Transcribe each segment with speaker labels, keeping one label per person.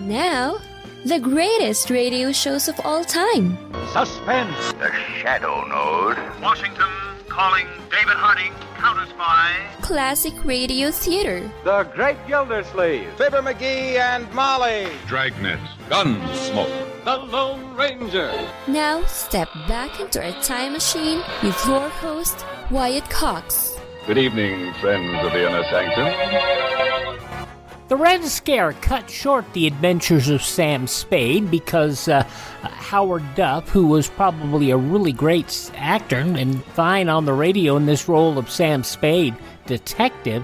Speaker 1: Now, the greatest radio shows of all time.
Speaker 2: Suspense.
Speaker 3: The Shadow Node.
Speaker 2: Washington calling David Harding, counter-spy.
Speaker 1: Classic radio theater.
Speaker 4: The Great Gildersleeve.
Speaker 5: Fibber McGee and Molly.
Speaker 6: Dragnet. Gunsmoke.
Speaker 4: The Lone Ranger.
Speaker 1: Now, step back into a time machine with your host, Wyatt Cox.
Speaker 6: Good evening, friends of the Inner Sanctum.
Speaker 7: The Red Scare cut short the adventures of Sam Spade because Howard Duff, who was probably a really great actor and fine on the radio in this role of Sam Spade, detective,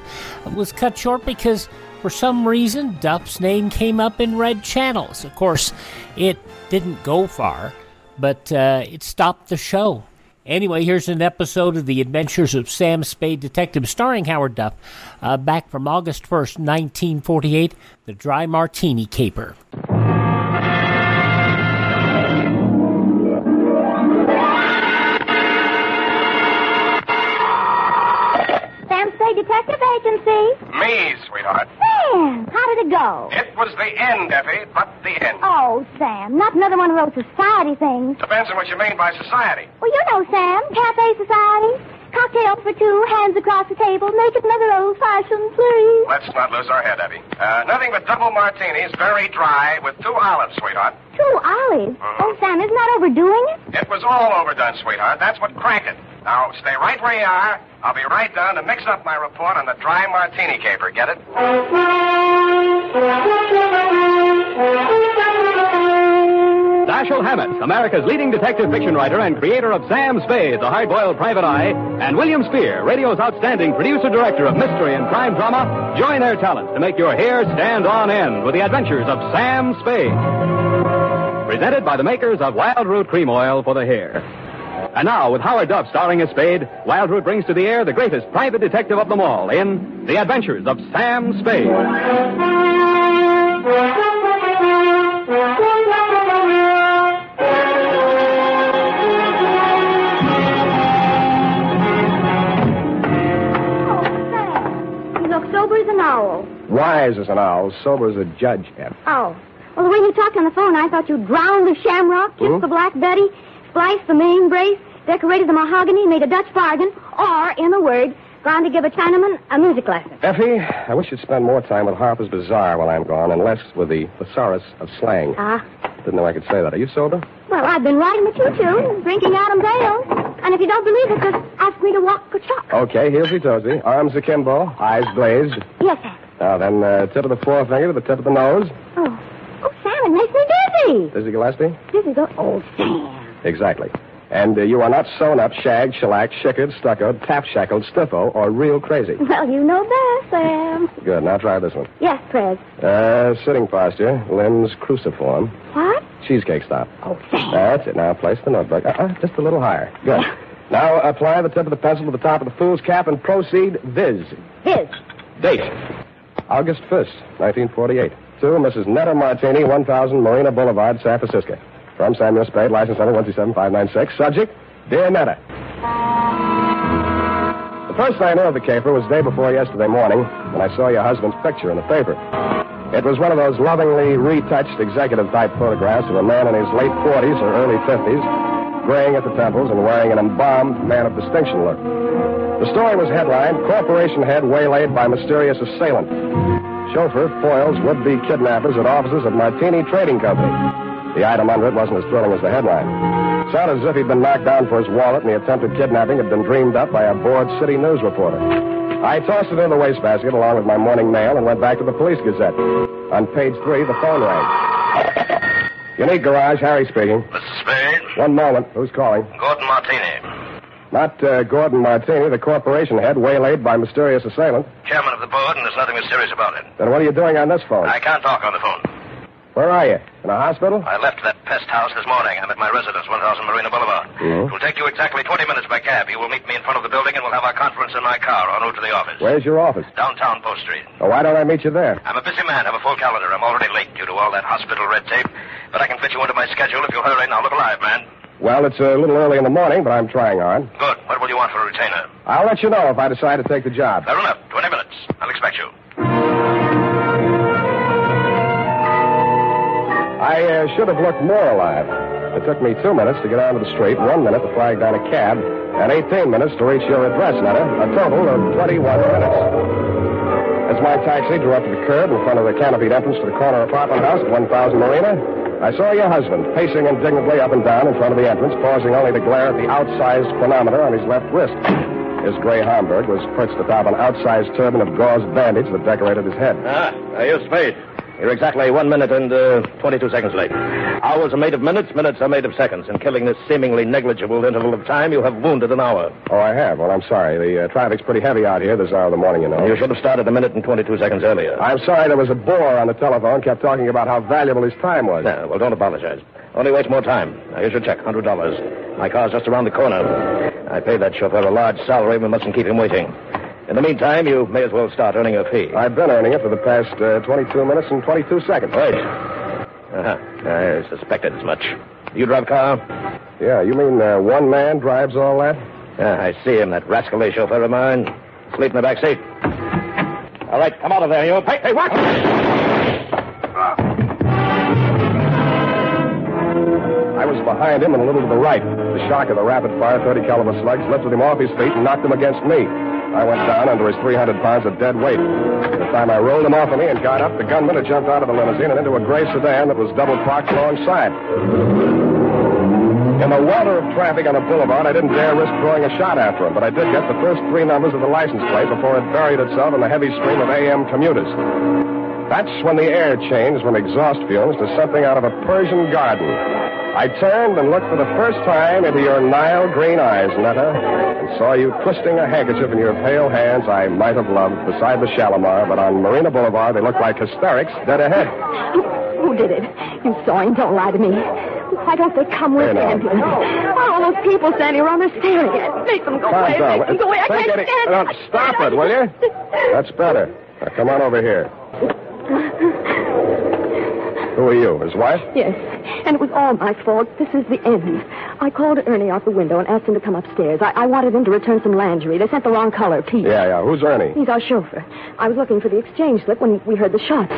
Speaker 7: was cut short because for some reason Duff's name came up in red channels. Of course, it didn't go far, but it stopped the show. Anyway, here's an episode of The Adventures of Sam Spade Detective starring Howard Duff, back from August 1st, 1948, the Dry Martini Caper.
Speaker 8: Sam Spade Detective Agency.
Speaker 3: Me, sweetheart.
Speaker 8: Sam, how did it go?
Speaker 3: It was the end, Effie, but the end.
Speaker 8: Oh, Sam, not another one of those society things.
Speaker 3: Depends on what you mean by society.
Speaker 8: Well, you know, Sam, cafe society. Cocktails for two, hands across the table. Make it another old-fashioned, please.
Speaker 3: Let's not lose our head, Effie. Nothing but double martinis, very dry, with 2 olives, sweetheart.
Speaker 8: 2 olives? Oh, Sam, isn't that overdoing it?
Speaker 3: It was all overdone, sweetheart. That's what cracked it. Now, stay right where you are. I'll be right down to mix up my report on the Dry Martini Caper. Get it?
Speaker 4: Dashiell Hammett, America's leading detective fiction writer and creator of Sam Spade, the hard-boiled private eye, and William Spear, radio's outstanding producer-director of mystery and crime drama, join their talents to make your hair stand on end with the adventures of Sam Spade. Presented by the makers of Wild Root Cream Oil for the hair. And now, with Howard Duff starring as Spade, Wild Root brings to the air the greatest private detective of them all in The Adventures of Sam Spade.
Speaker 8: Sober as an owl.
Speaker 3: Wise as an owl, sober as a judge, Eff.
Speaker 8: Oh. Well, the way you talked on the phone, I thought you'd drowned the shamrock, kissed the black Betty, spliced the main brace, decorated the mahogany, made a Dutch bargain, or, in a word, gone to give a Chinaman a music lesson.
Speaker 3: Effie, I wish you'd spend more time with Harper's Bazaar while I'm gone and less with the thesaurus of slang. Didn't know I could say that. Are you sober?
Speaker 8: Well, I've been riding the choo-choo, drinking Adam's ale. And if you don't believe it, just ask me to walk the chalk.
Speaker 3: Okay, heelsy-toesy, arms akimbo, eyes glazed.
Speaker 8: Yes, Sam.
Speaker 3: Now then, tip of the forefinger to the tip of the nose.
Speaker 8: Oh, Sam, it makes me dizzy.
Speaker 3: Dizzy Gillespie?
Speaker 8: Dizzy go... Oh, Sam.
Speaker 3: Exactly. And you are not sewn up, shagged, shellacked, shickered, stuccoed, tap-shackled, stiffo, or real crazy.
Speaker 8: Well, you know best, Sam.
Speaker 3: Good. Now try this one.
Speaker 8: Yes, Prez.
Speaker 3: Sitting posture, limbs cruciform.
Speaker 8: What?
Speaker 3: Cheesecake stop.
Speaker 8: Oh, Sam.
Speaker 3: That's it. Now place the notebook. Just a little higher. Good. Now apply the tip of the pencil to the top of the fool's cap and proceed viz.
Speaker 8: Viz.
Speaker 3: Date. August 1st, 1948. To Mrs. Netta Martini, 1000 Marina Boulevard, San Francisco. From Samuel Spade, license number 127596. Subject, Dear Netta. The first I knew of the caper was day before yesterday morning when I saw your husband's picture in the paper. It was one of those lovingly retouched executive-type photographs of a man in his late 40s or early 50s, graying at the temples and wearing an embalmed man of distinction look. The story was headlined, Corporation Head Waylaid by Mysterious Assailant. Chauffeur foils would-be kidnappers at offices of Martini Trading Company. The item under it wasn't as thrilling as the headline. It sounded as if he'd been knocked down for his wallet and the attempted kidnapping had been dreamed up by a bored city news reporter. I tossed it in the wastebasket along with my morning mail and went back to the Police Gazette. On page 3, the phone rang. Unique Garage, Harry speaking. Mrs. Spade? One moment. Who's calling? Gordon Martini.
Speaker 9: Not Gordon Martini, the corporation head, waylaid by mysterious assailant.
Speaker 3: Chairman of the board, and there's nothing mysterious about it.
Speaker 9: Then what are you doing on this phone?
Speaker 3: I can't talk on the phone.
Speaker 9: Where are you? In a hospital?
Speaker 3: I left that pest house this morning. I'm at my residence, 1000 Marina Boulevard.
Speaker 9: Mm-hmm.
Speaker 3: It will take you exactly 20 minutes by cab. You will meet me in front of the building, and we'll have our conference in my car en route to the office.
Speaker 9: Where's your office?
Speaker 3: Downtown Post Street.
Speaker 9: Oh, why don't I meet you there?
Speaker 3: I'm a busy man. Have a full calendar. I'm already late due to all that hospital red tape. But I can fit you into my schedule if you'll hurry. Now, look alive, man.
Speaker 9: Well, it's a little early in the morning, but I'm trying hard.
Speaker 3: Good. What will you want for a retainer?
Speaker 9: I'll let you know if I decide to take the job.
Speaker 3: Fair enough. 20 minutes. I'll expect you. I should have looked more alive. It took me 2 minutes to get out of the street, 1 minute to flag down a cab, and 18 minutes to reach your address, Netta. A total of 21 minutes. As my taxi drew up to the curb in front of the canopied entrance to the corner apartment house at 1000 Marina, I saw your husband pacing indignantly up and down in front of the entrance, pausing only to glare at the outsized chronometer on his left wrist. His gray Homburg was perched atop an outsized turban of gauze bandage that decorated his head.
Speaker 10: Here's Spade. You're exactly 1 minute and 22 seconds late. Hours are made of minutes, minutes are made of seconds. In killing this seemingly negligible interval of time, you have wounded an hour.
Speaker 3: Oh, I have? Well, I'm sorry. The traffic's pretty heavy out here this hour of the morning, you know.
Speaker 10: You should have started a minute and 22 seconds earlier.
Speaker 3: I'm sorry there was a bore on the telephone, kept talking about how valuable his time was.
Speaker 10: Yeah, well, don't apologize. Only waste more time. Now, here's your check, $100. My car's just around the corner. I paid that chauffeur a large salary. We mustn't keep him waiting. In the meantime, you may as well start earning your fee.
Speaker 3: I've been earning it for the past 22 minutes and 22 seconds.
Speaker 10: Wait. I suspected as much. You drive a car?
Speaker 3: Yeah, you mean one man drives all that?
Speaker 10: Yeah, I see him, that rascally chauffeur of mine. Sleep in the back seat. All right, come out of there, you. Hey, what?
Speaker 3: I was behind him and a little to the right. The shock of the rapid-fire 30-caliber slugs lifted him off his feet and knocked him against me. I went down under his 300 pounds of dead weight. By the time I rolled him off of me and got up, the gunman had jumped out of the limousine and into a gray sedan that was double parked alongside. In the water of traffic on the boulevard, I didn't dare risk throwing a shot after him, but I did get the first 3 numbers of the license plate before it buried itself in the heavy stream of AM commuters. That's when the air changed from exhaust fumes to something out of a Persian garden. I turned and looked for the first time into your Nile green eyes, Netta, and saw you twisting a handkerchief in your pale hands I might have loved beside the Shalimar, but on Marina Boulevard they looked like hysterics dead ahead.
Speaker 8: Who did it? You saw him. Don't lie to me. Why don't they come with the ambulance? All those people standing around, they're staring at me. Make them go away. Make them go away. I can't stand it.
Speaker 3: Stop it, will you? That's better. Now, come on over here. Who are you, his wife?
Speaker 8: Yes, and it was all my fault. This is the end. I called Ernie out the window and asked him to come upstairs. I wanted him to return some lingerie. They sent the wrong color, Pete.
Speaker 3: Yeah. Who's Ernie?
Speaker 8: He's our chauffeur. I was looking for the exchange slip when we heard the shots.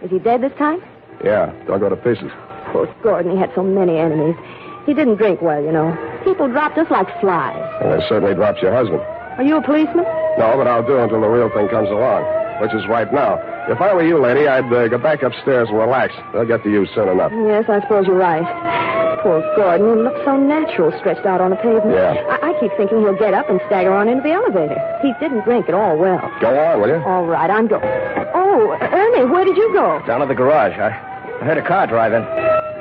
Speaker 8: Is he dead this time?
Speaker 3: Yeah, don't go to pieces.
Speaker 8: Poor Gordon, he had so many enemies. He didn't drink well, you know. People dropped us like flies.
Speaker 3: And they certainly dropped your husband.
Speaker 8: Are you a policeman?
Speaker 3: No, but I'll do until the real thing comes along, which is right now. If I were you, lady, I'd go back upstairs and relax. They'll get to you soon enough.
Speaker 8: Yes, I suppose you're right. Poor Gordon, he looks so natural stretched out on the pavement.
Speaker 3: Yeah.
Speaker 8: I keep thinking he'll get up and stagger on into the elevator. He didn't drink at all well.
Speaker 3: Go on, will you?
Speaker 8: All right, I'm going. Oh, Ernie, where did you go?
Speaker 10: Down at the garage. I heard a car driving.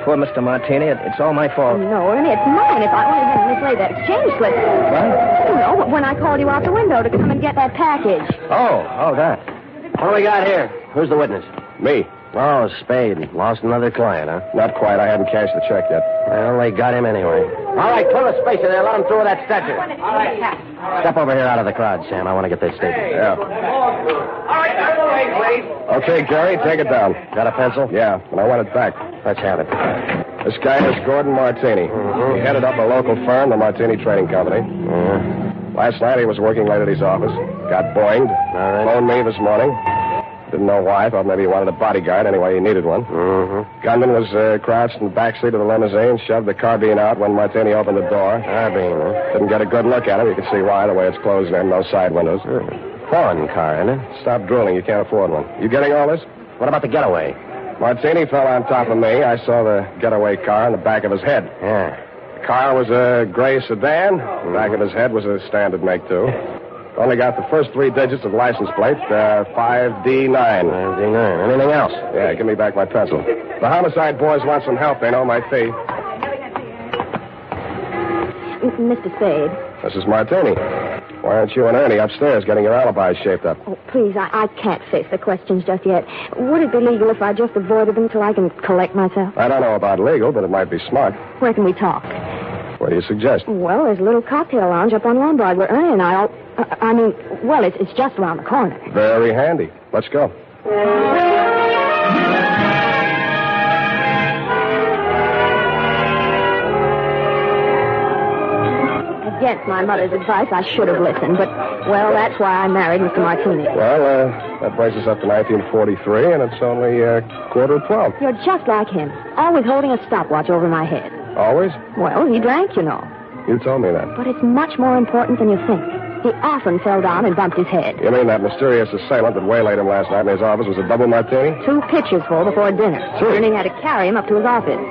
Speaker 10: Poor Mr. Martini. It's all my fault.
Speaker 8: No, Ernie, it's mine. If I only hadn't mislaid that exchange slip.
Speaker 10: What?
Speaker 8: You know, when I called you out the window to come and get that package.
Speaker 10: Oh, that. What do we got here? Who's the witness?
Speaker 3: Me.
Speaker 10: Oh, Spade. Lost another client, huh?
Speaker 3: Not quite. I hadn't cashed the check yet.
Speaker 10: Well, they got him anyway. All right, pull a spacer there. Let him through with that stretcher. All right. Step over here out of the crowd, Sam. I want to get this statement.
Speaker 3: Yeah.
Speaker 2: All right, out of the way, please.
Speaker 3: Okay, Gary, take it down.
Speaker 10: Got a pencil?
Speaker 3: Yeah, and I want it back.
Speaker 10: Let's have it.
Speaker 3: This guy is Gordon Martini. He headed up a local firm, the Martini Trading Company. Last night he was working late at his office. Got boinged.
Speaker 10: All right.
Speaker 3: Phoned me this morning. Didn't know why. Thought maybe he wanted a bodyguard. Anyway, he needed one. Gunman was crouched in the backseat of the limousine, shoved the carbine out when Martini opened the door.
Speaker 10: Carbine, huh?
Speaker 3: Didn't get a good look at him. You can see why, the way it's closed in, no side windows.
Speaker 10: Foreign car, isn't it?
Speaker 3: Stop drooling. You can't afford one. You getting all this?
Speaker 10: What about the getaway?
Speaker 3: Martini fell on top of me. I saw the getaway car in the back of his head.
Speaker 10: Yeah.
Speaker 3: The car was a gray sedan. The back of his head was a standard make, too. Only got the first 3 digits of license plate, 5D9.
Speaker 10: 5D9. Anything else?
Speaker 3: Yeah, give me back my pencil. The homicide boys want some help. They know my fee.
Speaker 8: Mr. Spade.
Speaker 3: This is Martini. Why aren't you and Ernie upstairs getting your alibis shaped up?
Speaker 8: Oh, please, I can't face the questions just yet. Would it be legal if I just avoided them till I can collect myself?
Speaker 3: I don't know about legal, but it might be smart.
Speaker 8: Where can we talk?
Speaker 3: What do you suggest?
Speaker 8: Well, there's a little cocktail lounge up on Lombard where Ernie and I all... it's just around the corner.
Speaker 3: Very handy. Let's go.
Speaker 8: I against my mother's advice. I should have listened, but, well, that's why I married Mr. Martini.
Speaker 3: Well, that brings us up to 1943, and it's only 11:45.
Speaker 8: You're just like him, always holding a stopwatch over my head.
Speaker 3: Always?
Speaker 8: Well, he drank, you know.
Speaker 3: You told me that.
Speaker 8: But it's much more important than you think. He often fell down and bumped his head.
Speaker 3: You mean that mysterious assailant that waylaid him last night in his office was a double martini?
Speaker 8: 2 pitchers full before dinner. Ernie had to carry him up to his office.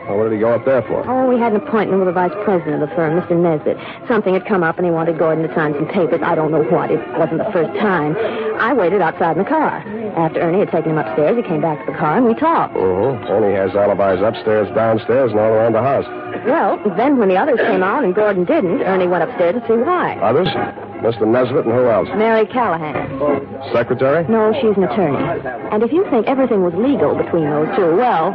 Speaker 3: Well, what did he go up there for?
Speaker 8: Oh, we had an appointment with the vice president of the firm, Mr. Nesbitt. Something had come up, and he wanted Gordon to sign some papers. I don't know what. It wasn't the first time. I waited outside in the car. After Ernie had taken him upstairs, he came back to the car, and we talked.
Speaker 3: Ernie has alibis upstairs, downstairs, and all around the house.
Speaker 8: Well, then when the others came out and Gordon didn't, Ernie went upstairs to see why.
Speaker 3: Others? Mr. Nesbitt and who else?
Speaker 8: Mary Callahan.
Speaker 3: Secretary?
Speaker 8: No, she's an attorney. And if you think everything was legal between those two, well,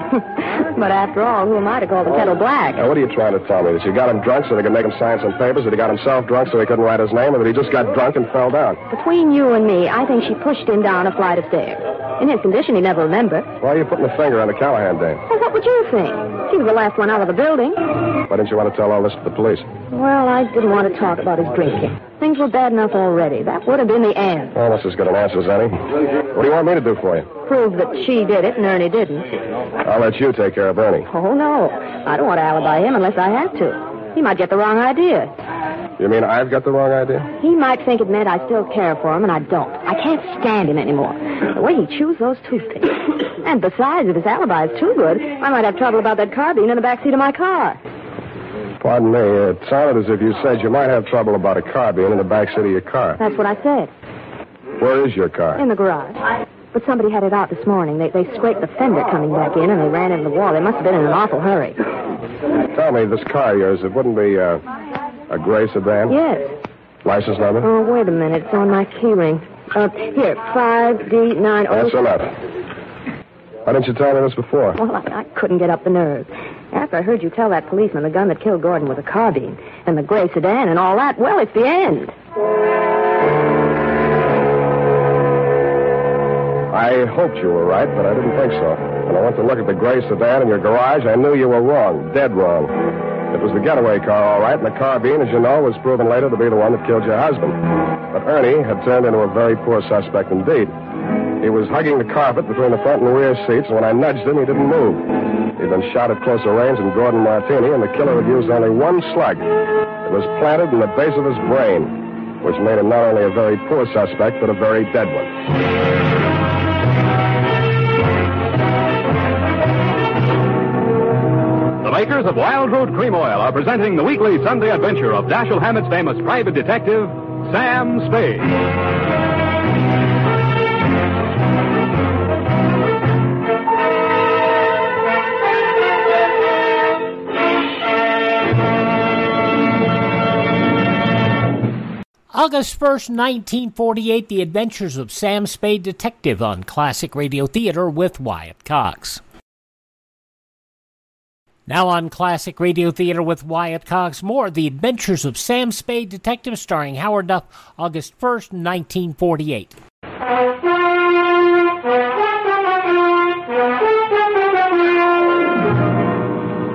Speaker 8: but after all, who am I to call the kettle black?
Speaker 3: Now, what are you trying to tell me? That you got him drunk so they could make him sign some papers? That he got himself drunk so he couldn't write his name? Or that he just got drunk and fell down?
Speaker 8: Between you and me, I think she pushed him down a flight of stairs. In his condition, he'd never remember.
Speaker 3: Why are you putting a finger on the Callahan dame?
Speaker 8: Well, what would you think? She was the last one out of the building.
Speaker 3: Why didn't you want to tell all this to the police?
Speaker 8: Well, I didn't want to talk about his drinking. Things were bad enough already. That would have been the end.
Speaker 3: Well, that's as good an answer as any. What do you want me to do for you?
Speaker 8: Prove that she did it and Ernie didn't.
Speaker 3: I'll let you take care of Ernie.
Speaker 8: Oh, no. I don't want to alibi him unless I have to. He might get the wrong idea.
Speaker 3: You mean I've got the wrong idea?
Speaker 8: He might think it meant I still care for him, and I don't. I can't stand him anymore. The way he chews those toothpicks. And besides, if his alibi is too good, I might have trouble about that carbine in the backseat of my car.
Speaker 3: Pardon me. It sounded as if you said you might have trouble about a carbine in the backseat of your car.
Speaker 8: That's what I said.
Speaker 3: Where is your car?
Speaker 8: In the garage. But somebody had it out this morning. They scraped the fender coming back in, and they ran into the wall. They must have been in an awful hurry.
Speaker 3: Tell me, this car of yours, it wouldn't be a gray sedan?
Speaker 8: Yes.
Speaker 3: License number?
Speaker 8: Oh, wait a minute. It's on my key ring. Here, 5D90.
Speaker 3: That's enough. Why didn't you tell me this before?
Speaker 8: Well, I couldn't get up the nerve. After I heard you tell that policeman the gun that killed Gordon was a carbine, and the gray sedan and all that, well, it's the end.
Speaker 3: I hoped you were right, but I didn't think so. When I went to look at the gray sedan in your garage, I knew you were wrong. Dead wrong. It was the getaway car, all right, and the carbine, as you know, was proven later to be the one that killed your husband. But Ernie had turned into a very poor suspect indeed. He was hugging the carpet between the front and rear seats, and when I nudged him, he didn't move. He'd been shot at closer range than Gordon Martini, and the killer had used only one slug. It was planted in the base of his brain, which made him not only a very poor suspect, but a very dead one.
Speaker 4: The makers of Wild Root Cream Oil are presenting the weekly Sunday adventure of Dashiell Hammett's famous private detective, Sam Spade.
Speaker 7: August 1st, 1948, The Adventures of Sam Spade Detective on Classic Radio Theater with Wyatt Cox. Now on Classic Radio Theater with Wyatt Cox, more The Adventures of Sam Spade Detective starring Howard Duff, August 1st, 1948.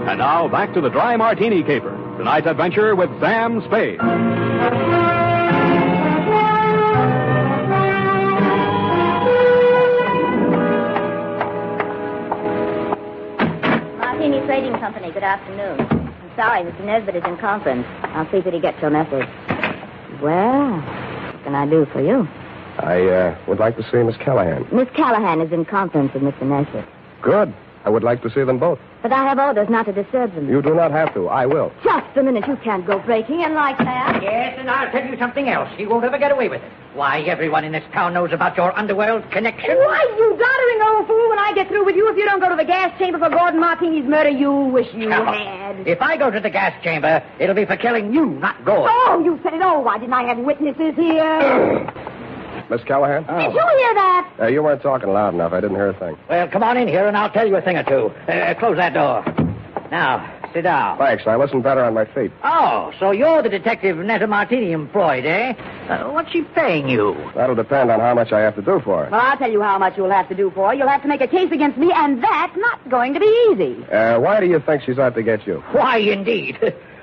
Speaker 4: And now back to the Dry Martini Caper, tonight's adventure with Sam Spade.
Speaker 11: Martini Trading Company, good afternoon. I'm sorry, Mr. Nesbitt is in conference. I'll see that he gets your message. Well, what can I do for you?
Speaker 3: I would like to see Miss Callahan.
Speaker 11: Miss Callahan is in conference with Mr. Nesbitt.
Speaker 3: Good. I would like to see them both.
Speaker 11: But I have orders not to disturb them.
Speaker 3: You do not have to. I will.
Speaker 8: Just a minute. You can't go breaking in like that.
Speaker 12: Yes, and I'll tell you something else. He won't ever get away with it. Why, everyone in this town knows about your underworld connection.
Speaker 8: Why, you doddering old fool, when I get through with you, if you don't go to the gas chamber for Gordon Martini's murder, you'll wish you had.
Speaker 12: If I go to the gas chamber, it'll be for killing you, not Gordon.
Speaker 8: Oh, you said it. Oh, why didn't I have witnesses here?
Speaker 3: Miss Callahan?
Speaker 8: Oh. Did you hear that?
Speaker 3: You weren't talking loud enough. I didn't hear a thing.
Speaker 12: Well, come on in here, and I'll tell you a thing or two. Close that door. Now, sit down.
Speaker 3: Thanks. I listen better on my feet.
Speaker 12: Oh, so you're the detective Netta Martini employed, eh? What's she paying you?
Speaker 3: That'll depend on how much I have to do for her.
Speaker 8: Well, I'll tell you how much you'll have to do for her. You'll have to make a case against me, and that's not going to be easy.
Speaker 3: Why do you think she's out to get you?
Speaker 12: Why, indeed.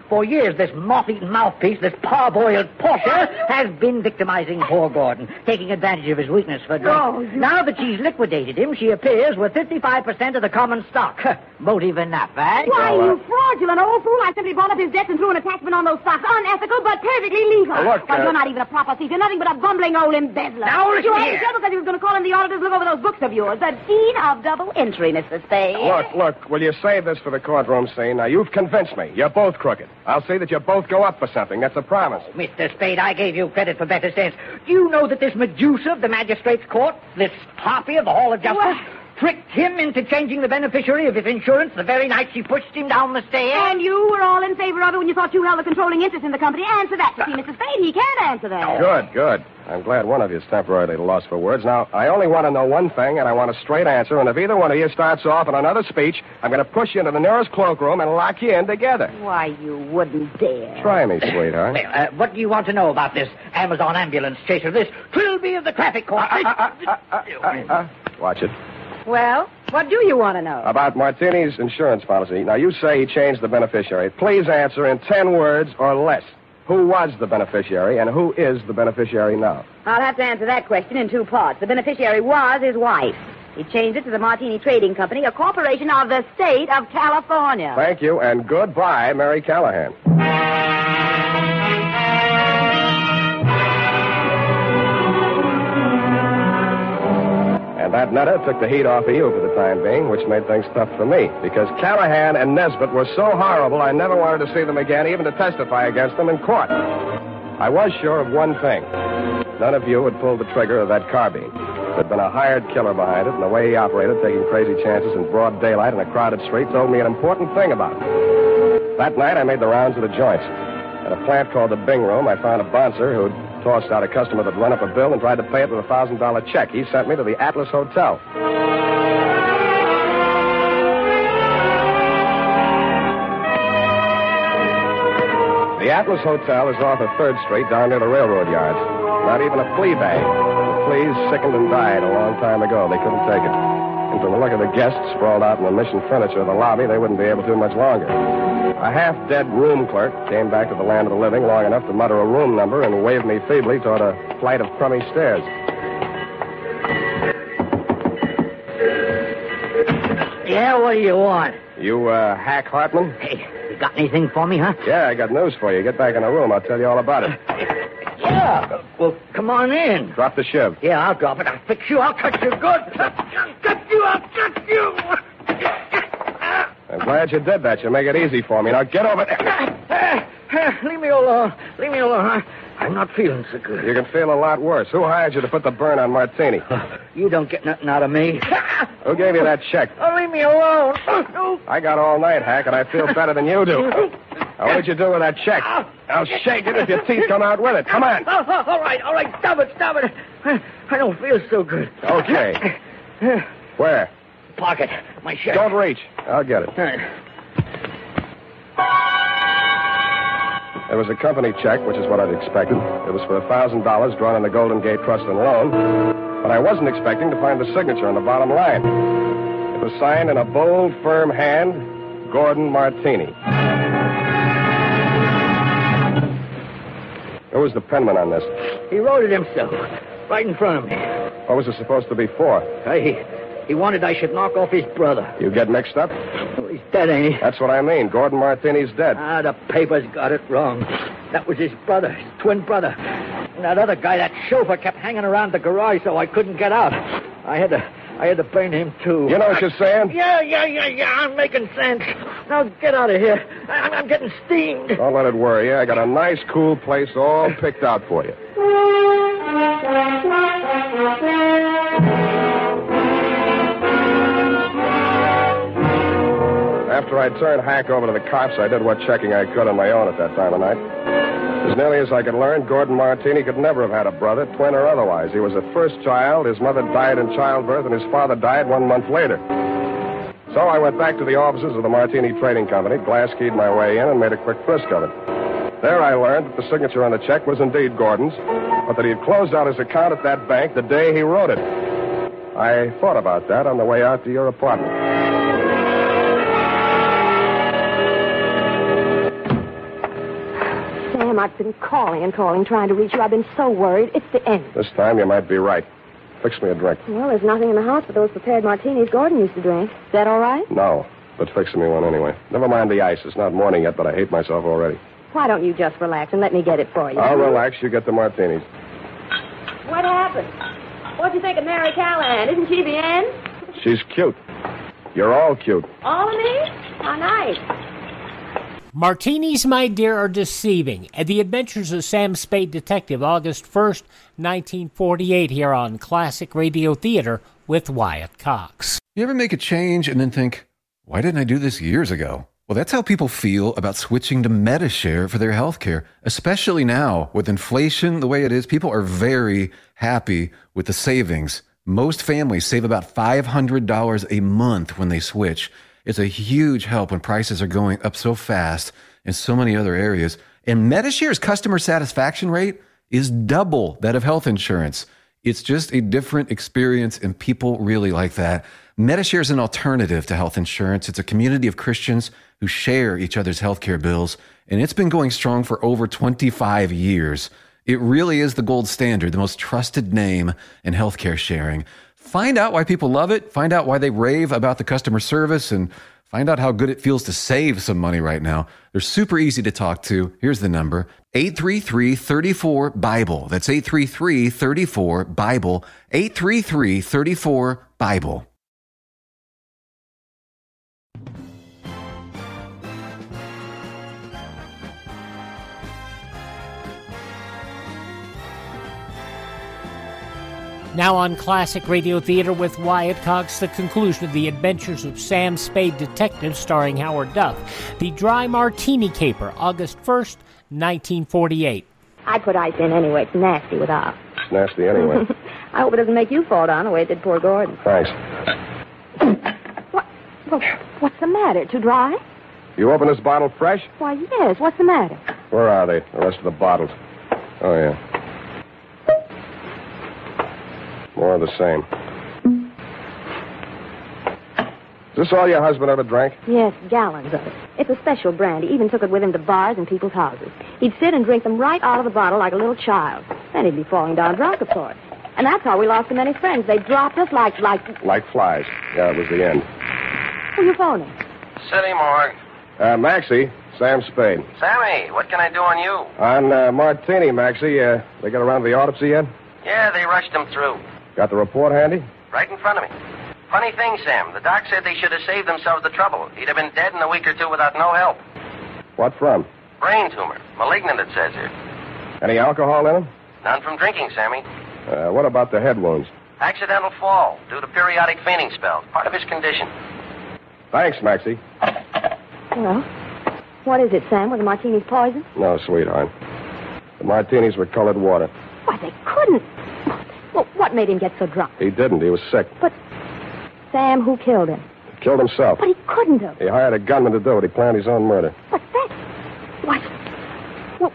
Speaker 12: For years, this moth-eaten mouthpiece, this parboiled Portia, has been victimizing poor Gordon, taking advantage of his weakness for drink.
Speaker 8: Oh,
Speaker 12: now that she's liquidated him, she appears with 55% of the common stock. Motive enough, eh?
Speaker 8: Why, you fraudulent old fool. I simply bought up his debts and threw an attachment on those stocks. Unethical, but perfectly legal.
Speaker 3: Look,
Speaker 8: Why, you're not even a proper thief. You're nothing but a bumbling old embezzler.
Speaker 12: Now, listen
Speaker 8: You had
Speaker 12: here.
Speaker 8: to tell because he was going to call in the auditors to look over those books of yours. The deed of double entry, Mr. Spade.
Speaker 3: Look, will you save this for the courtroom scene? Now, you've convinced me. You're both crooked. I'll see that you both go up for something. That's a promise.
Speaker 12: Mr. Spade, I gave you credit for better sense. Do you know that this Medusa of the magistrate's court, this harpy of the Hall of Justice, tricked him into changing the beneficiary of his insurance the very night she pushed him down the stairs?
Speaker 8: And you were all in favor of it when you thought you held the controlling interest in the company. Answer that. You see, Mr. Spade, he can't answer that.
Speaker 3: Good. I'm glad one of you is temporarily lost for words. Now, I only want to know one thing, and I want a straight answer. And if either one of you starts off on another speech, I'm going to push you into the nearest cloakroom and lock you in together.
Speaker 8: Why, you wouldn't dare.
Speaker 3: Try me, sweetheart.
Speaker 12: Well, what do you want to know about this Amazon ambulance chaser, this Trilby of the traffic court?
Speaker 3: Watch it.
Speaker 8: Well, what do you want to know?
Speaker 3: About Martini's insurance policy. Now, you say he changed the beneficiary. Please answer in 10 words or less. Who was the beneficiary, and who is the beneficiary now?
Speaker 8: I'll have to answer that question in two parts. The beneficiary was his wife. He changed it to the Martini Trading Company, a corporation of the state of California.
Speaker 3: Thank you, and goodbye, Mary Callahan. And that nutter took the heat off of you for the time being, which made things tough for me, because Callahan and Nesbitt were so horrible I never wanted to see them again, even to testify against them in court. I was sure of one thing. None of you had pulled the trigger of that carbine. There'd been a hired killer behind it, and the way he operated, taking crazy chances in broad daylight in a crowded street, told me an important thing about it. That night, I made the rounds of the joints. At a plant called the Bing Room, I found a bouncer who'd tossed out a customer that'd run up a bill and tried to pay it with a $1,000 check. He sent me to the Atlas Hotel. The Atlas Hotel is off of 3rd Street down near the railroad yards. Not even a flea bag. The fleas sickened and died a long time ago. They couldn't take it. And from the look of the guests sprawled out in the mission furniture of the lobby, they wouldn't be able to much longer. A half-dead room clerk came back to the land of the living long enough to mutter a room number and wave me feebly toward a flight of crummy stairs.
Speaker 12: Yeah, what do you want?
Speaker 3: You, Hack Hartman?
Speaker 12: Hey, you got anything for me, huh?
Speaker 3: Yeah, I got news for you. Get back in the room. I'll tell you all about it.
Speaker 12: Yeah. Well, come on in.
Speaker 3: Drop the shiv.
Speaker 12: Yeah, I'll drop it. I'll fix you. I'll cut you good. I'll cut you.
Speaker 3: I'm glad you did that. You make it easy for me. Now get over there.
Speaker 12: Leave me alone. I'm not feeling so good.
Speaker 3: You can feel a lot worse. Who hired you to put the burn on Martini?
Speaker 12: You don't get nothing out of me.
Speaker 3: Who gave you that check?
Speaker 12: Oh, leave me alone.
Speaker 3: I got all night, Hack, and I feel better than you do. Now, what did you do with that check? I'll shake it if your teeth come out with it. Come on.
Speaker 12: All right. Stop it. I don't feel so good.
Speaker 3: Okay. Where?
Speaker 12: Pocket. My shirt.
Speaker 3: Don't reach. I'll get it. It was a company check, which is what I'd expected. It was for $1,000 drawn on the Golden Gate Trust and Loan. But I wasn't expecting to find the signature on the bottom line. It was signed in a bold, firm hand, Gordon Martini. Who was the penman on this?
Speaker 12: He wrote it himself, right in front of me.
Speaker 3: What was it supposed to be for?
Speaker 12: He wanted I should knock off his brother.
Speaker 3: You get mixed up?
Speaker 12: Well, he's dead, ain't he?
Speaker 3: That's what I mean. Gordon Martini's dead.
Speaker 12: The papers got it wrong. That was his brother, his twin brother. And that other guy, that chauffeur, kept hanging around the garage so I couldn't get out. I had to burn him, too.
Speaker 3: You know what you're saying?
Speaker 12: Yeah. I'm making sense. Now, get out of here. I'm getting steamed.
Speaker 3: Don't let it worry you. I got a nice, cool place all picked out for you. After I turned Hack over to the cops, I did what checking I could on my own at that time of night. As nearly as I could learn, Gordon Martini could never have had a brother, twin or otherwise. He was a first child. His mother died in childbirth, and his father died 1 month later. So I went back to the offices of the Martini Trading Company, glass-keyed my way in, and made a quick frisk of it. There I learned that the signature on the check was indeed Gordon's, but that he had closed out his account at that bank the day he wrote it. I thought about that on the way out to your apartment.
Speaker 13: Sam, I've been calling and calling, trying to reach you. I've been so worried. It's the end.
Speaker 3: This time you might be right. Fix me a drink.
Speaker 13: Well, there's nothing in the house but those prepared martinis Gordon used to drink. Is that all right?
Speaker 3: No, but fix me one anyway. Never mind the ice. It's not morning yet, but I hate myself already.
Speaker 13: Why don't you just relax and let me get it for you?
Speaker 3: I'll relax. You get the martinis.
Speaker 13: What happened? What'd you think of Mary Callahan? Isn't she the end?
Speaker 3: She's cute. You're all cute.
Speaker 13: All of me? How nice.
Speaker 7: Martinis, my dear, are deceiving. The Adventures of Sam Spade Detective, August 1st, 1948, here on Classic Radio Theater with Wyatt Cox.
Speaker 14: You ever make a change and then think, why didn't I do this years ago? Well, that's how people feel about switching to Medishare for their health care, especially now with inflation the way it is. People are very happy with the savings. Most families save about $500 a month when they switch. It's a huge help when prices are going up so fast in so many other areas. And Medishare's customer satisfaction rate is double that of health insurance. It's just a different experience, and people really like that. Medishare is an alternative to health insurance. It's a community of Christians who share each other's healthcare bills, and it's been going strong for over 25 years. It really is the gold standard, the most trusted name in healthcare sharing. Find out why people love it, find out why they rave about the customer service, and find out how good it feels to save some money right now. They're super easy to talk to. Here's the number, 833-34-BIBLE. That's 833-34-BIBLE, 833-34-BIBLE.
Speaker 7: Now on Classic Radio Theater with Wyatt Cox, the conclusion of The Adventures of Sam Spade Detective, starring Howard Duff. The Dry Martini Caper, August 1st, 1948.
Speaker 13: I put ice in anyway. It's nasty without.
Speaker 3: It's nasty anyway.
Speaker 13: I hope it doesn't make you fall down the way it did poor Gordon.
Speaker 3: Thanks.
Speaker 13: What? Well, what's the matter? Too dry?
Speaker 3: You open this bottle fresh?
Speaker 13: Why, yes. What's the matter?
Speaker 3: Where are they, the rest of the bottles? Oh, yeah. More of the same. Is this all your husband ever drank?
Speaker 13: Yes, gallons of it. It's a special brand. He even took it with him to bars and people's houses. He'd sit and drink them right out of the bottle like a little child. Then he'd be falling down drunk, of course. And that's how we lost so many friends. They dropped us like...
Speaker 3: Like flies. Yeah, it was the end.
Speaker 13: Who are you phoning?
Speaker 5: City morgue.
Speaker 3: Maxie, Sam Spade.
Speaker 5: Sammy, what can I do on you?
Speaker 3: On Martini, Maxie, they got around to the autopsy yet?
Speaker 5: Yeah, they rushed him through.
Speaker 3: Got the report handy?
Speaker 5: Right in front of me. Funny thing, Sam. The doc said they should have saved themselves the trouble. He'd have been dead in a week or two without no help.
Speaker 3: What from?
Speaker 5: Brain tumor. Malignant, it says here.
Speaker 3: Any alcohol in him?
Speaker 5: None from drinking, Sammy.
Speaker 3: What about the head wounds?
Speaker 5: Accidental fall due to periodic fainting spells. Part of his condition.
Speaker 3: Thanks, Maxie.
Speaker 13: Well, what is it, Sam? Were the martinis poison?
Speaker 3: No, sweetheart. The martinis were colored water.
Speaker 13: Why, they couldn't. Well, what made him get so drunk?
Speaker 3: He didn't. He was sick.
Speaker 13: But, Sam, who killed him?
Speaker 3: He killed himself.
Speaker 13: But he couldn't have.
Speaker 3: He hired a gunman to do it. He planned his own murder.
Speaker 13: But that... Why...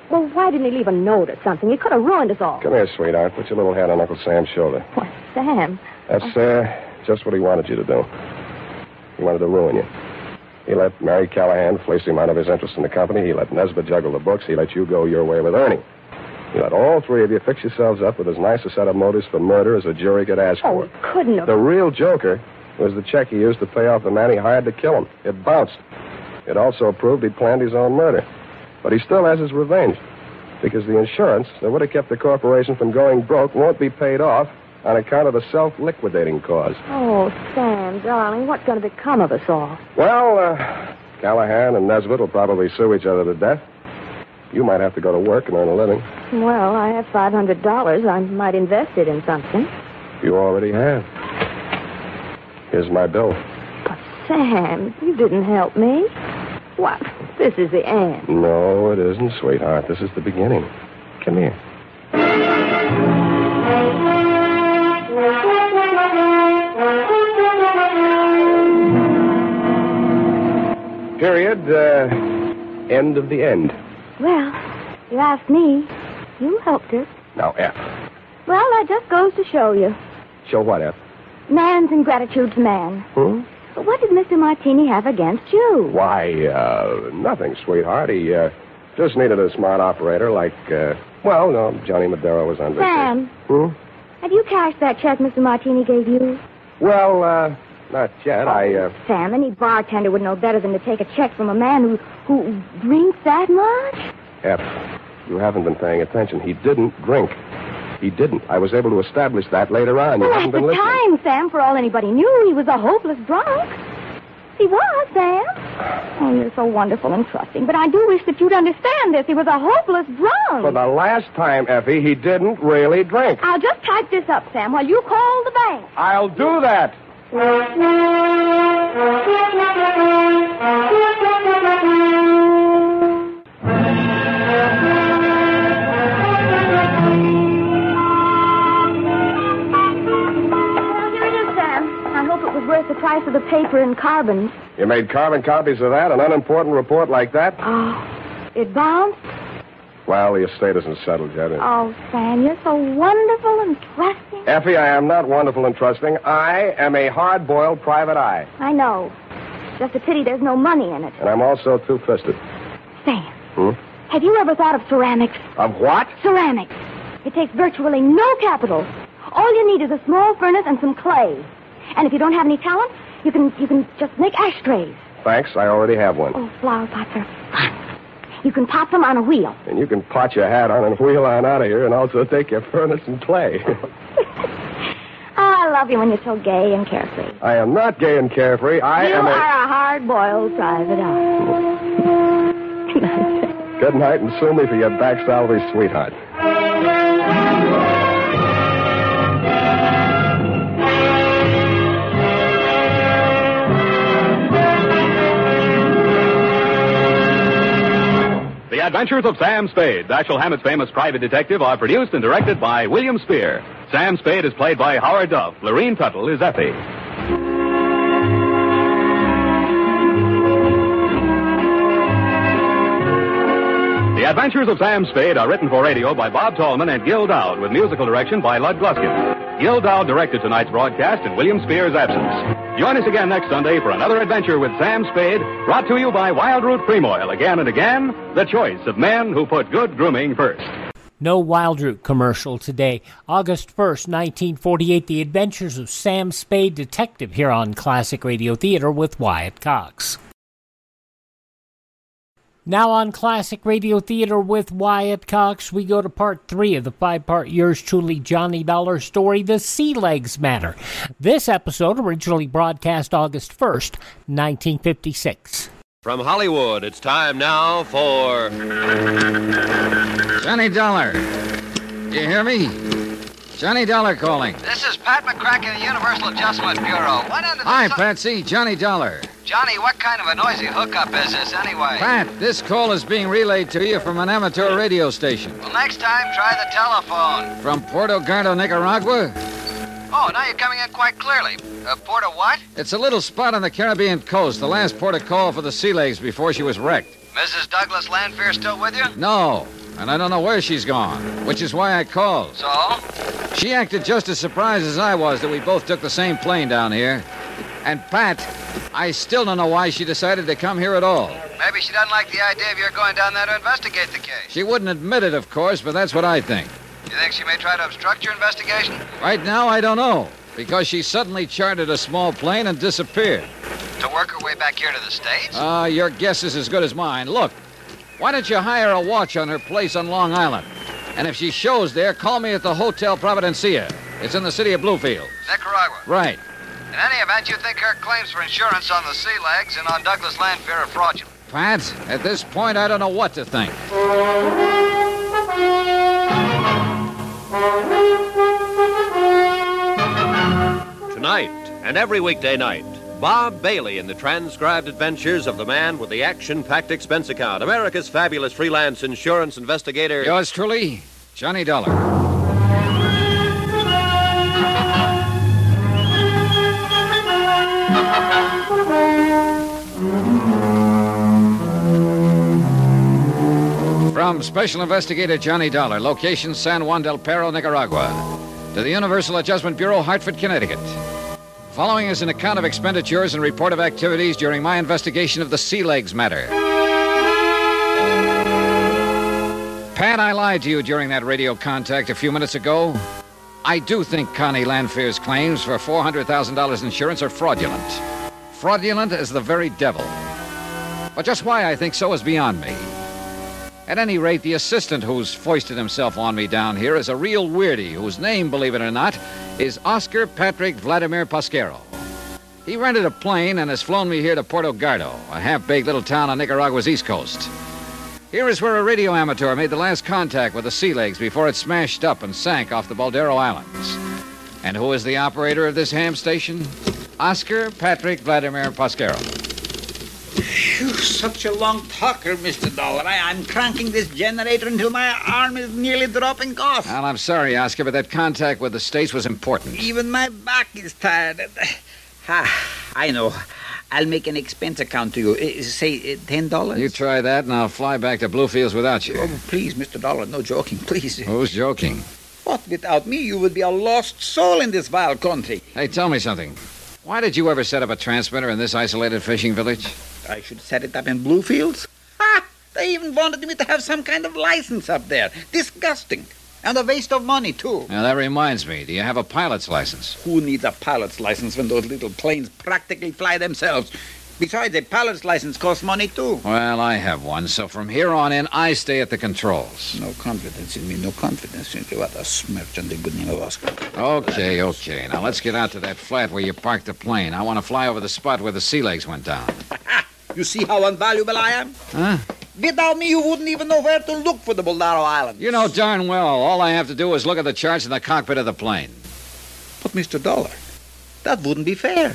Speaker 13: Well, why didn't he leave a note or something? He could have ruined us all.
Speaker 3: Come here, sweetheart. Put your little head on Uncle Sam's shoulder.
Speaker 13: Why, Sam...
Speaker 3: That's, just what he wanted you to do. He wanted to ruin you. He let Mary Callahan fleece him out of his interest in the company. He let Nesbitt juggle the books. He let you go your way with Ernie. He let all three of you fix yourselves up with as nice a set of motives for murder as a jury could ask for.
Speaker 13: He couldn't have...
Speaker 3: The real joker was the check he used to pay off the man he hired to kill him. It bounced. It also proved he'd planned his own murder. But he still has his revenge. Because the insurance that would have kept the corporation from going broke won't be paid off on account of the self-liquidating cause.
Speaker 13: Oh, Sam, darling, what's going to become of us all?
Speaker 3: Well, Callahan and Nesbitt will probably sue each other to death. You might have to go to work and earn a living.
Speaker 13: Well, I have $500. I might invest it in something.
Speaker 3: You already have. Here's my bill.
Speaker 13: But, Sam, you didn't help me. What? This is the end.
Speaker 3: No, it isn't, sweetheart. This is the beginning. Come here. Period. End of the end.
Speaker 13: Well, you asked me. You helped her.
Speaker 3: Now, F.
Speaker 13: Well, that just goes to show you.
Speaker 3: Show what, F?
Speaker 13: Man's ingratitude to man.
Speaker 3: Hmm?
Speaker 13: But what did Mr. Martini have against you?
Speaker 3: Why, nothing, sweetheart. He Just needed a smart operator like, Johnny Madero was on vacation.
Speaker 8: Sam. Have you cashed that check Mr. Martini gave you?
Speaker 3: Well, not yet.
Speaker 8: Sam, any bartender would know better than to take a check from a man who drinks that much.
Speaker 3: F, you haven't been paying attention. He didn't drink. He didn't. I was able to establish that later on.
Speaker 8: Well,
Speaker 3: you haven't
Speaker 8: at
Speaker 3: been
Speaker 8: the
Speaker 3: listening.
Speaker 8: time, Sam, for all anybody knew, he was a hopeless drunk. He was, Sam. Oh, you're so wonderful and trusting. But I do wish that you'd understand this. He was a hopeless drunk.
Speaker 3: For the last time, Effie, he didn't really drink.
Speaker 8: I'll just type this up, Sam, while you call the bank.
Speaker 3: I'll do that.
Speaker 8: Worth the price of the paper and carbons.
Speaker 3: You made carbon copies of that? An unimportant report like that?
Speaker 8: Oh, it bounced?
Speaker 3: Well, the estate isn't settled yet.
Speaker 8: Oh, Sam, you're so wonderful and trusting.
Speaker 3: Effie, I am not wonderful and trusting. I am a hard-boiled private eye.
Speaker 8: I know. Just a pity there's no money in it.
Speaker 3: And I'm also two-fisted.
Speaker 8: Sam, have you ever thought of ceramics?
Speaker 3: Of what?
Speaker 8: Ceramics. It takes virtually no capital. All you need is a small furnace and some clay. And if you don't have any talent, you can just make ashtrays.
Speaker 3: Thanks, I already have one.
Speaker 8: Oh, flower pots are fun. You can pot them on a wheel.
Speaker 3: And you can pot your hat on and wheel on out of here and also take your furnace and clay.
Speaker 8: I love you when you're so gay and carefree.
Speaker 3: I am not gay and carefree.
Speaker 8: You are a hard-boiled private eye. Good night.
Speaker 3: Good night, and sue me for your back salary, sweetheart.
Speaker 4: The Adventures of Sam Spade, Dashiell Hammett's famous private detective, are produced and directed by William Spear. Sam Spade is played by Howard Duff. Lorene Tuttle is Effie. The Adventures of Sam Spade are written for radio by Bob Tallman and Gil Dowd, with musical direction by Lud Gluskin. Gil Dowd directed tonight's broadcast in William Spear's absence. Join us again next Sunday for another adventure with Sam Spade, brought to you by Wild Root Cream Oil. Again and again, the choice of men who put good grooming first.
Speaker 7: No Wild Root commercial today. August 1st, 1948, The Adventures of Sam Spade, Detective, here on Classic Radio Theater with Wyatt Cox. Now on Classic Radio Theater with Wyatt Cox, we go to part 3 of the 5-part Yours Truly Johnny Dollar story, The Sea Legs Matter. This episode originally broadcast August 1st, 1956.
Speaker 15: From Hollywood, it's time now for...
Speaker 16: Johnny Dollar. You hear me? Johnny Dollar calling.
Speaker 17: This is Pat McCracken, the Universal Adjustment Bureau. What under the...
Speaker 16: Hi, Patsy. Johnny Dollar.
Speaker 17: Johnny, what kind of a noisy hookup is this, anyway?
Speaker 16: Pat, this call is being relayed to you from an amateur radio station.
Speaker 17: Well, next time, try the telephone.
Speaker 16: From Puerto Gardo, Nicaragua?
Speaker 17: Oh, now you're coming in quite clearly. Puerto what?
Speaker 16: It's a little spot on the Caribbean coast, the last port of call for the Sea Legs before she was wrecked.
Speaker 17: Mrs. Douglas Lanfear still with you?
Speaker 16: No, and I don't know where she's gone, which is why I called.
Speaker 17: So?
Speaker 16: She acted just as surprised as I was that we both took the same plane down here. And, Pat, I still don't know why she decided to come here at all.
Speaker 17: Maybe she doesn't like the idea of your going down there to investigate the case.
Speaker 16: She wouldn't admit it, of course, but that's what I think.
Speaker 17: You think she may try to obstruct your investigation?
Speaker 16: Right now, I don't know, because she suddenly chartered a small plane and disappeared.
Speaker 17: To work her way back here to the States?
Speaker 16: Your guess is as good as mine. Look, why don't you hire a watch on her place on Long Island? And if she shows there, call me at the Hotel Providencia. It's in the city of Bluefield.
Speaker 17: Nicaragua?
Speaker 16: Right.
Speaker 17: In any event, you think her claims for insurance on the Sea Legs and on Douglas Lanfear are fraudulent?
Speaker 16: Pat, at this point, I don't know what to think.
Speaker 15: Tonight and every weekday night, Bob Bailey in the transcribed adventures of the man with the action-packed expense account, America's fabulous freelance insurance investigator.
Speaker 16: Yours truly, Johnny Dollar. From Special Investigator Johnny Dollar, location San Juan del Perro, Nicaragua, to the Universal Adjustment Bureau, Hartford, Connecticut. Following is an account of expenditures and report of activities during my investigation of the Sea Legs matter. Pat, I lied to you during that radio contact a few minutes ago. I do think Connie Lanfear's claims for $400,000 insurance are fraudulent. Fraudulent as the very devil. But just why I think so is beyond me. At any rate, the assistant who's foisted himself on me down here is a real weirdie whose name, believe it or not, is Oscar Patrick Vladimir Pasquero. He rented a plane and has flown me here to Puerto Gardo, a half-baked little town on Nicaragua's east coast. Here is where a radio amateur made the last contact with the sea legs before it smashed up and sank off the Baldero Islands. And who is the operator of this ham station? Oscar Patrick Vladimir Pasquero.
Speaker 18: Phew, such a long talker, Mr. Dollar. I'm cranking this generator until my arm is nearly dropping off.
Speaker 16: Well, I'm sorry, Oscar, but that contact with the States was important.
Speaker 18: Even my back is tired. I know. I'll make an expense account to you. Say $10.
Speaker 16: You try that, and I'll fly back to Bluefields without you.
Speaker 18: Oh, please, Mr. Dollar, no joking, please.
Speaker 16: Who's joking?
Speaker 18: What, without me, you would be a lost soul in this vile country.
Speaker 16: Hey, tell me something. Why did you ever set up a transmitter in this isolated fishing village?
Speaker 18: I should set it up in Bluefields? Ha! They even wanted me to have some kind of license up there. Disgusting. And a waste of money, too.
Speaker 16: Now, that reminds me. Do you have a pilot's license?
Speaker 18: Who needs a pilot's license when those little planes practically fly themselves? Besides, a pilot's license costs money, too.
Speaker 16: Well, I have one, so from here on in, I stay at the controls.
Speaker 18: No confidence in me, no confidence in you. What a smirch on the good name of Oscar.
Speaker 16: Okay. Now, let's get out to that flat where you parked the plane. I want to fly over the spot where the sea legs went down.
Speaker 18: You see how invaluable I am?
Speaker 16: Huh?
Speaker 18: Without me, you wouldn't even know where to look for the Baldero Islands.
Speaker 16: You know darn well, all I have to do is look at the charts in the cockpit of the plane.
Speaker 18: But, Mr. Dollar, that wouldn't be fair.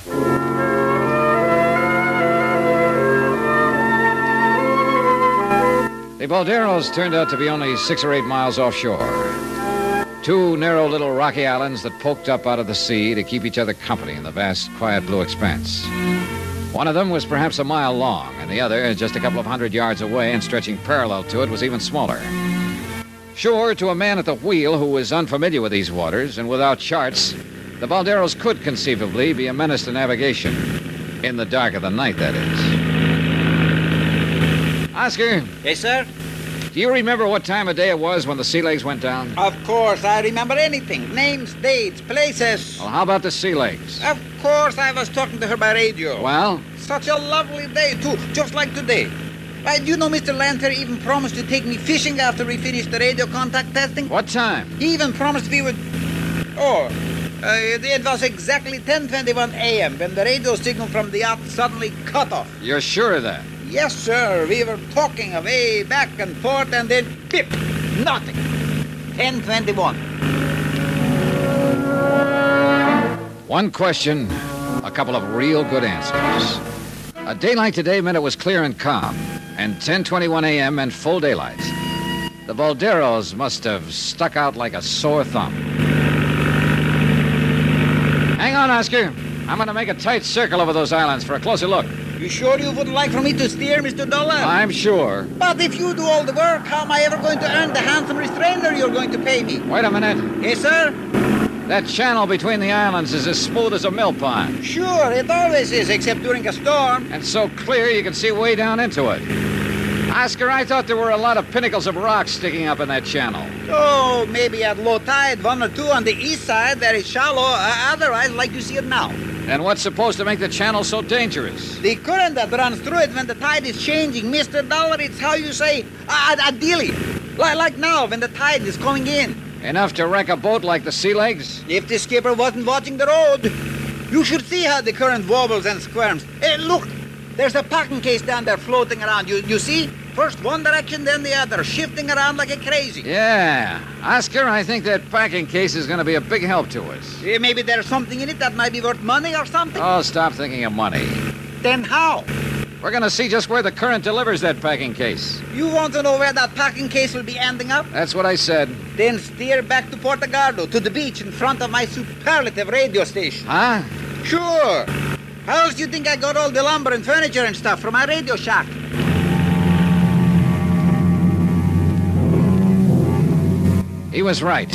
Speaker 16: The Balderos turned out to be only 6 or 8 miles offshore. 2 narrow little rocky islands that poked up out of the sea to keep each other company in the vast, quiet blue expanse. One of them was perhaps a mile long, and the other, just a couple of 100 yards away and stretching parallel to it, was even smaller. Sure, to a man at the wheel who was unfamiliar with these waters and without charts, the Balderos could conceivably be a menace to navigation. In the dark of the night, that is. Oscar?
Speaker 18: Yes, sir?
Speaker 16: Do you remember what time of day it was when the sea legs went down?
Speaker 18: Of course, I remember anything. Names, dates, places.
Speaker 16: Well, how about the sea legs?
Speaker 18: Of course, I was talking to her by radio.
Speaker 16: Well?
Speaker 18: Such a lovely day, too, just like today. Why, do you know Mr. Lanter even promised to take me fishing after we finished the radio contact testing?
Speaker 16: What time?
Speaker 18: He even promised we would... it was exactly 10:21 a.m. when the radio signal from the yacht suddenly cut off.
Speaker 16: You're sure of that?
Speaker 18: Yes, sir. We were talking away back and forth, and then, pip, nothing. 10:21.
Speaker 16: One question, a couple of real good answers. A day like today meant it was clear and calm, and 10:21 a.m. meant full daylight. The Balderos must have stuck out like a sore thumb. Hang on, Oscar. I'm going to make a tight circle over those islands for a closer look.
Speaker 18: You sure you wouldn't like for me to steer, Mr. Dollar?
Speaker 16: I'm sure.
Speaker 18: But if you do all the work, how am I ever going to earn the handsome restrainer you're going to pay me?
Speaker 16: Wait a minute.
Speaker 18: Yes, sir?
Speaker 16: That channel between the islands is as smooth as a mill pond.
Speaker 18: Sure, it always is, except during a storm.
Speaker 16: And so clear you can see way down into it. Oscar, I thought there were a lot of pinnacles of rock sticking up in that channel.
Speaker 18: Oh, maybe at low tide, 1 or 2 on the east side, very shallow, otherwise like you see it now.
Speaker 16: And what's supposed to make the channel so dangerous?
Speaker 18: The current that runs through it when the tide is changing, Mr. Dollar, it's how you say, a dilly. Like now, when the tide is coming in.
Speaker 16: Enough to wreck a boat like the Sea Legs?
Speaker 18: If the skipper wasn't watching the road. You should see how the current wobbles and squirms. Hey, look, there's a packing case down there floating around. You see? First one direction, then the other, shifting around like a crazy.
Speaker 16: Yeah. Oscar, I think that packing case is going to be a big help to us.
Speaker 18: Maybe there's something in it that might be worth money or something?
Speaker 16: Oh, stop thinking of money.
Speaker 18: Then how?
Speaker 16: We're going to see just where the current delivers that packing case.
Speaker 18: You want to know where that packing case will be ending up?
Speaker 16: That's what I said.
Speaker 18: Then steer back to Puerto Gardo, to the beach in front of my superlative radio station.
Speaker 16: Huh?
Speaker 18: Sure. How else do you think I got all the lumber and furniture and stuff from my radio shack?
Speaker 16: He was right.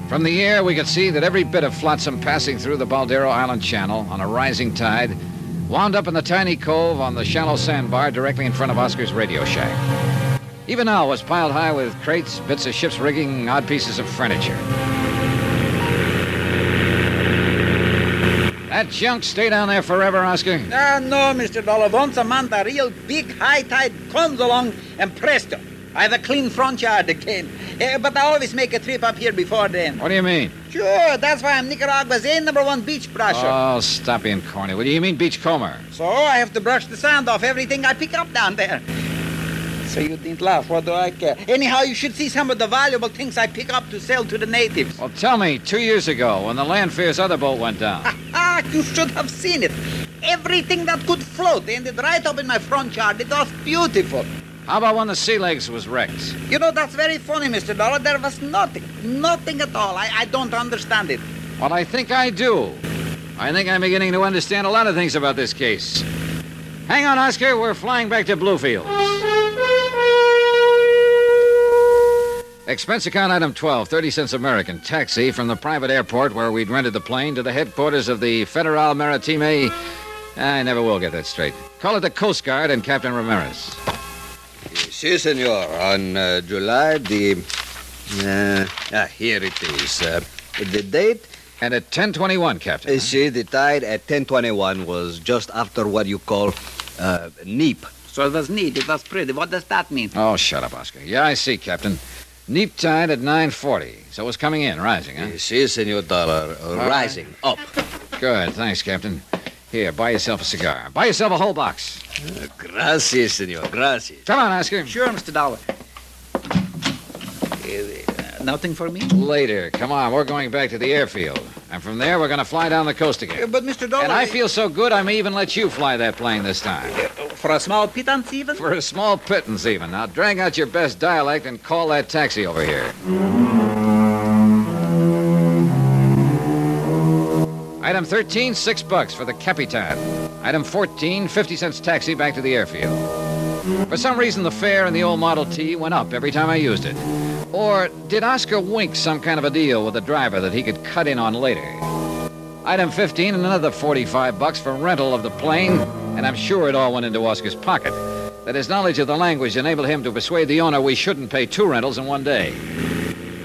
Speaker 16: From the air, we could see that every bit of flotsam passing through the Baldero Island Channel on a rising tide wound up in the tiny cove on the shallow sandbar directly in front of Oscar's radio shack. Even now, it was piled high with crates, bits of ship's rigging, odd pieces of furniture. That junk stay down there forever, Oscar?
Speaker 18: No, Mr. Dollar. Once a month, a real big high tide comes along, and presto, I have a clean front yard again. But I always make a trip up here before then.
Speaker 16: What do you mean?
Speaker 18: Sure, that's why I'm Nicaragua's #1 beach brusher.
Speaker 16: Oh, stop being corny. What do you mean beachcomber?
Speaker 18: So I have to brush the sand off everything I pick up down there. So you didn't laugh. What do I care? Anyhow, you should see some of the valuable things I pick up to sell to the natives.
Speaker 16: Well, tell me, 2 years ago, when the Landfair's other boat went down.
Speaker 18: You should have seen it. Everything that could float ended right up in my front yard. It was beautiful.
Speaker 16: How about when the Sea Legs was wrecked?
Speaker 18: You know, that's very funny, Mr. Dollar. There was nothing at all. I don't understand it.
Speaker 16: Well, I think I do. I think I'm beginning to understand a lot of things about this case. Hang on, Oscar. We're flying back to Bluefield. Expense account item 12, 30 cents American. Taxi from the private airport where we'd rented the plane to the headquarters of the Federal Maritime. I never will get that straight. Call it the Coast Guard and Captain Ramirez.
Speaker 19: Si, senor. On July the... here it is. The date?
Speaker 16: And at 10:21, Captain.
Speaker 19: See, the tide at 10:21 was just after what you call neap.
Speaker 18: So it was neat. It was pretty. What does that mean?
Speaker 16: Oh, shut up, Oscar. Yeah, I see, Captain. Neap tide at 9:40. So it was coming in, rising, huh?
Speaker 19: Si, senor Dollar. Rising. Up.
Speaker 16: Good. Thanks, Captain. Here, buy yourself a cigar. Buy yourself a whole box.
Speaker 19: Gracias, senor. Gracias.
Speaker 16: Come on, Oscar.
Speaker 18: Sure, Mr. Dollar. Nothing for me?
Speaker 16: Later. Come on, we're going back to the airfield. And from there, we're going to fly down the coast again.
Speaker 18: But, Mr. Dollar...
Speaker 16: And I feel so good, I may even let you fly that plane this time.
Speaker 18: For a small pittance, even?
Speaker 16: For a small pittance, even. Now, drag out your best dialect and call that taxi over here. Item 13, $6 for the Capitan. Item 14, 50 cents taxi back to the airfield. For some reason, the fare in the old Model T went up every time I used it. Or did Oscar wink some kind of a deal with the driver that he could cut in on later? Item 15, and another $45 for rental of the plane, and I'm sure it all went into Oscar's pocket. That his knowledge of the language enabled him to persuade the owner we shouldn't pay 2 rentals in one day.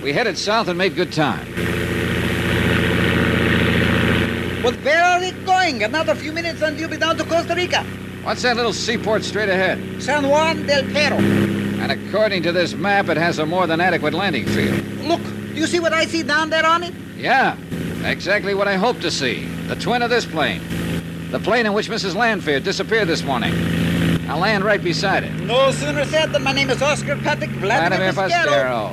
Speaker 16: We headed south and made good time.
Speaker 18: But where are we going? Another few minutes and you'll be down to Costa Rica.
Speaker 16: What's that little seaport straight ahead?
Speaker 18: San Juan del Perro.
Speaker 16: And according to this map, it has a more than adequate landing field.
Speaker 18: Look, do you see what I see down there on it?
Speaker 16: Yeah, exactly what I hoped to see. The twin of this plane. The plane in which Mrs. Landfair disappeared this morning. I'll land right beside it.
Speaker 18: No sooner said than my name is Oscar Patrick Vladimir Pasquero.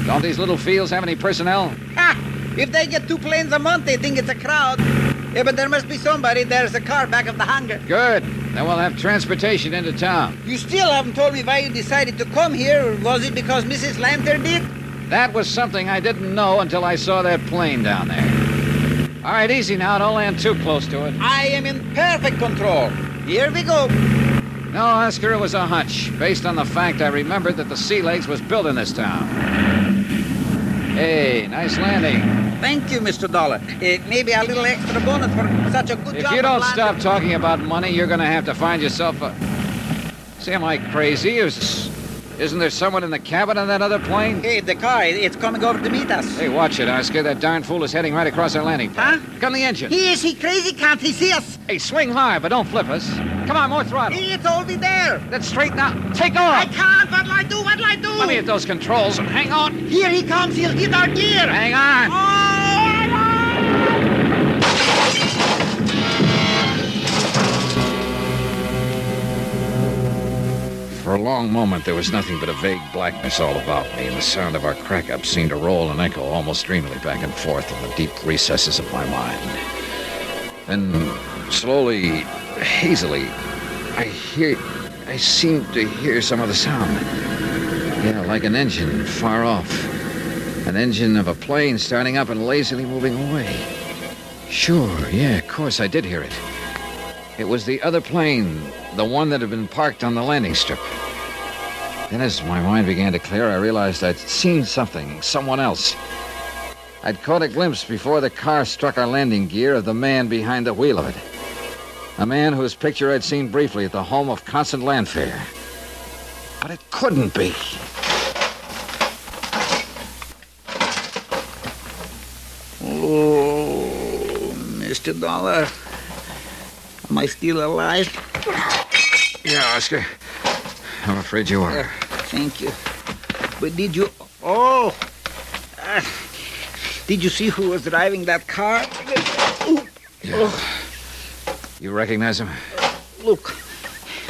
Speaker 16: Don't these little fields have any personnel?
Speaker 18: Ha! If they get 2 planes a month, they think it's a crowd. Yeah, but there must be somebody. There's a car back of the hangar.
Speaker 16: Good. Then we'll have transportation into town.
Speaker 18: You still haven't told me why you decided to come here. Was it because Mrs. Landfair did?
Speaker 16: That was something I didn't know until I saw that plane down there. All right, easy now. Don't land too close to it.
Speaker 18: I am in perfect control. Here we go.
Speaker 16: No, Oscar, it was a hunch, based on the fact I remembered that the Sea Legs was built in this town. Hey, nice landing.
Speaker 18: Thank you, Mr. Dollar. Maybe a little extra bonus for such a good job.
Speaker 16: If you don't stop talking about money, you're going to have to find yourself a... See, am I crazy? Isn't there someone in the cabin of that other plane?
Speaker 18: Hey, the car, it's coming over to meet us.
Speaker 16: Hey, watch it, Oscar. That darn fool is heading right across our landing pad.
Speaker 18: Huh?
Speaker 16: Come the engine.
Speaker 18: Is he crazy? Can't he see us?
Speaker 16: Hey, swing hard, but don't flip us. Come on, more throttle.
Speaker 18: It's already there.
Speaker 16: Let's straighten out. Take off.
Speaker 18: I can't. What'll I do? What'll I do?
Speaker 16: Let me hit those controls and hang on.
Speaker 18: Here he comes. He'll hit our gear.
Speaker 16: Hang on.
Speaker 18: Oh!
Speaker 16: For a long moment, there was nothing but a vague blackness all about me, and the sound of our crack-up seemed to roll and echo almost dreamily back and forth in the deep recesses of my mind. Then, slowly, hazily, I seemed to hear some of the sound. Yeah, like an engine far off. An engine of a plane starting up and lazily moving away. Sure, yeah, of course, I did hear it. It was the other plane, the one that had been parked on the landing strip. Then as my mind began to clear, I realized I'd seen something, someone else. I'd caught a glimpse before the car struck our landing gear of the man behind the wheel of it. A man whose picture I'd seen briefly at the home of Constant Landfair. But it couldn't be.
Speaker 18: Oh, Mr. Dollar. Am I still alive?
Speaker 16: Yeah, Oscar. I'm afraid you are.
Speaker 18: Thank you. But did you... Oh! Did you see who was driving that car?
Speaker 16: Yeah. You recognize him?
Speaker 18: Look,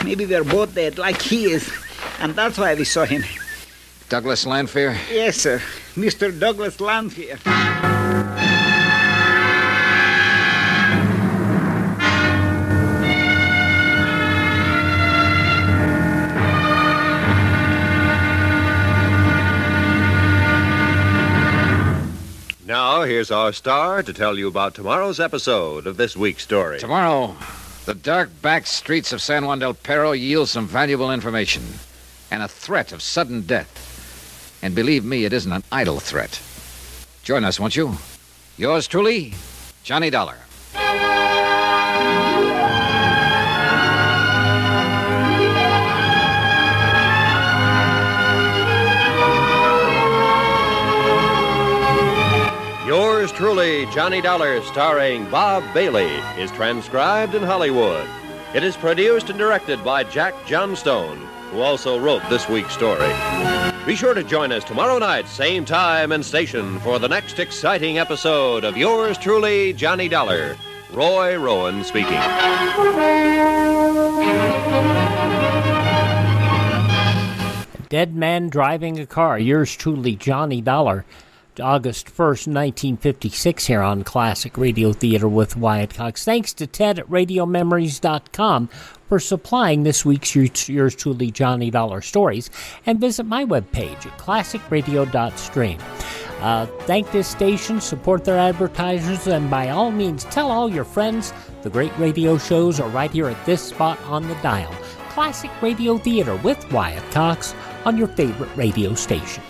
Speaker 18: maybe they're both dead, like he is. And that's why we saw him.
Speaker 16: Douglas Lanfear?
Speaker 18: Yes, sir. Mr. Douglas Lanfear.
Speaker 15: Now, here's our star to tell you about tomorrow's episode of this week's story.
Speaker 16: Tomorrow, the dark back streets of San Juan del Perro yield some valuable information and a threat of sudden death. And believe me, it isn't an idle threat. Join us, won't you? Yours truly, Johnny Dollar.
Speaker 15: Yours truly, Johnny Dollar, starring Bob Bailey, is transcribed in Hollywood. It is produced and directed by Jack Johnstone, who also wrote this week's story. Be sure to join us tomorrow night, same time and station, for the next exciting episode of Yours truly, Johnny Dollar. Roy Rowan speaking.
Speaker 7: Dead man driving a car. Yours truly, Johnny Dollar. August 1st, 1956, here on Classic Radio Theater with Wyatt Cox. Thanks to Ted at RadioMemories.com for supplying this week's Yours Truly Johnny Dollar stories. And visit my webpage at classicradio.stream. Thank this station, support their advertisers, and by all means, tell all your friends the great radio shows are right here at this spot on the dial. Classic Radio Theater with Wyatt Cox on your favorite radio station.